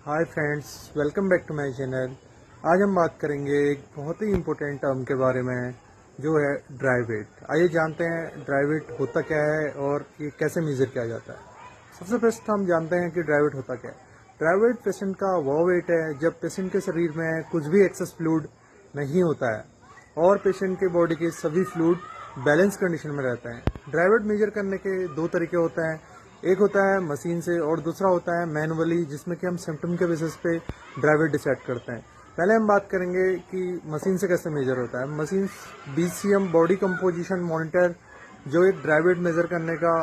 Hi friends, welcome back to my channel. आज हम बात करेंगे एक बहुत ही इम्पोर्टेंट टर्म के बारे में जो है ड्राई वेट। आइए जानते हैं ड्राई वेट होता क्या है और ये कैसे मेजर किया जाता है। सबसे पहले हम जानते हैं कि ड्राई वेट होता क्या है। ड्राई वेट पेशेंट का वो वेट है जब पेशेंट के शरीर में कुछ भी एक्सेस फ्लूइड नहीं होता है और पेशेंट के बॉडी के सभी फ्लूइड बैलेंस कंडीशन में रहते हैं। ड्राई वेट मेजर करने के दो तरीके होते हैं, एक होता है मशीन से और दूसरा होता है मैनुअली, जिसमें कि हम सिम्टम के बेसिस पे ड्राई वेट डिसाइड करते हैं। पहले हम बात करेंगे कि मशीन से कैसे मेजर होता है। Machine BCM body composition monitor जो एक ड्राई वेट मेजर करने का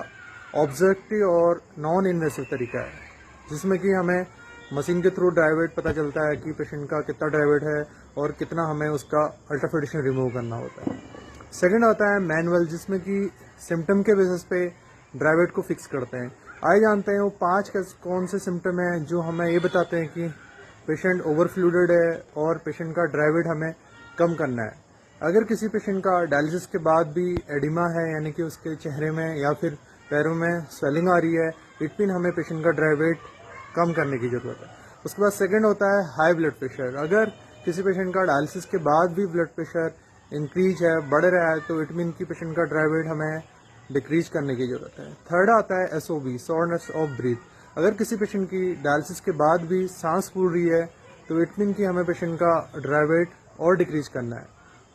ऑब्जेक्टिव और नॉन इन्वेसिव तरीका है, जिसमें कि हमें मशीन के थ्रू ड्राई वेट पता चलता है कि पेशेंट का कितना ड्राई वेट है और कितना हमें उसका अल्ट्राफिकेशन रिमूव करना होता है। सेकेंड आता है मैनुअल, जिसमें कि सिम्टम के बेसिस पे ड्राई वेट को फिक्स करते हैं। आइए जानते हैं वो 5 कौन से सिम्टम हैं जो हमें ये बताते हैं कि पेशेंट ओवरफ्लूडेड है और पेशेंट का ड्राई वेट हमें कम करना है। अगर किसी पेशेंट का डायलिसिस के बाद भी एडिमा है, यानी कि उसके चेहरे में या फिर पैरों में स्वेलिंग आ रही है, इट मीन हमें पेशेंट का ड्राई वेट कम करने की ज़रूरत है। उसके बाद सेकेंड होता है हाई ब्लड प्रेशर। अगर किसी पेशेंट का डायलिसिस के बाद भी ब्लड प्रेशर इंक्रीज है, बढ़ रहा है, तो इट मीन की पेशेंट का ड्राई वेट हमें डिक्रीज करने की जरूरत है। थर्ड आता है SOB, शॉर्टनेस ऑफ ब्रीथ। अगर किसी पेशेंट की डायलिसिस के बाद भी सांस फूल रही है तो इट मीन कि हमें पेशेंट का ड्राई वेट और डिक्रीज करना है।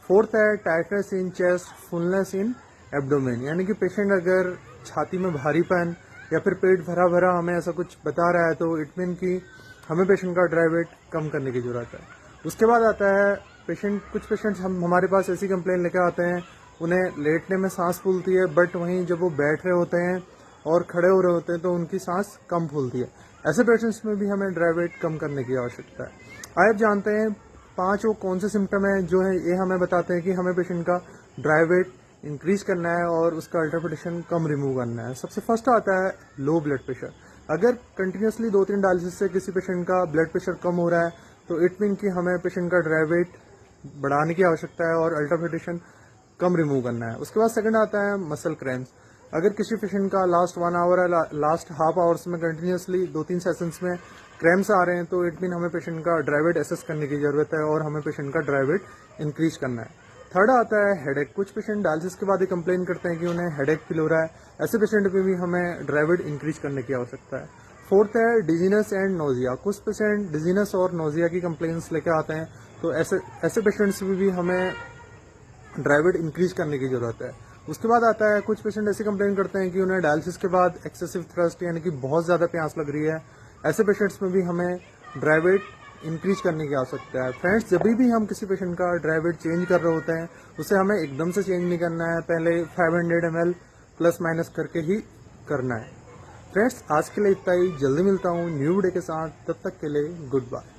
फोर्थ है tightness in chest, fullness in abdomen, यानी कि पेशेंट अगर छाती में भारीपन या फिर पेट भरा भरा हमें ऐसा कुछ बता रहा है तो इट मीन कि हमें पेशेंट का ड्राई वेट कम करने की जरूरत है। उसके बाद आता है कुछ पेशेंट्स हमारे पास ऐसी कंप्लेन लेकर आते हैं, उन्हें लेटने में सांस फूलती है, बट वहीं जब वो बैठ रहे होते हैं और खड़े हो रहे होते हैं तो उनकी सांस कम फूलती है। ऐसे पेशेंट्स में भी हमें ड्राई वेट कम करने की आवश्यकता है। आइए अब जानते हैं 5 वो कौन से सिम्टम हैं जो है ये हमें बताते हैं कि हमें पेशेंट का ड्राई वेट इंक्रीज करना है और उसका अल्ट्राफिकेशन कम रिमूव करना है। सबसे फर्स्ट आता है लो ब्लड प्रेशर। अगर कंटिन्यूसली 2-3 डायलिसिस से किसी पेशेंट का ब्लड प्रेशर कम हो रहा है तो इट मीन कि हमें पेशेंट का ड्राई वेट बढ़ाने की आवश्यकता है और अल्ट्राफिकेशन कम रिमूव करना है। उसके बाद सेकंड आता है मसल क्रैम्प्स। अगर किसी पेशेंट का लास्ट 1 आवर है, लास्ट हाफ आवर्स में कंटिन्यूसली 2-3 सेशंस में क्रैम्प्स आ रहे हैं तो इट मीन हमें पेशेंट का ड्राई वेट एसेस करने की जरूरत है और हमें पेशेंट का ड्राई वेट इंक्रीज करना है। थर्ड आता है हेडेक। कुछ पेशेंट डायलिसिस के बाद ही कंप्लेन करते हैं कि उन्हें हेडेक फील हो रहा है, ऐसे पेशेंट पे भी हमें ड्राई वेट इंक्रीज करने की आवश्यकता है। फोर्थ है डिजीनेस एंड नोजिया। कुछ पेशेंट डिजीनेस और नोजिया की कंप्लेन्स लेकर आते हैं तो ऐसे पेशेंट्स में भी हमें ड्राई वेट इंक्रीज करने की जरूरत है। उसके बाद आता है कुछ पेशेंट ऐसे कंप्लेन करते हैं कि उन्हें डायलिसिस के बाद एक्सेसिव थ्रस्ट यानी कि बहुत ज़्यादा प्यास लग रही है, ऐसे पेशेंट्स में भी हमें ड्राई वेट इंक्रीज करने की आवश्यकता है। फ्रेंड्स, जब भी हम किसी पेशेंट का ड्राई वेट चेंज कर रहे होते हैं उसे हमें एकदम से चेंज नहीं करना है, पहले 500 ml प्लस माइनस करके ही करना है। फ्रेंड्स, आज के लिए इतना ही। जल्दी मिलता हूँ न्यू वीडियो के साथ, तब तक के लिए गुड बाय।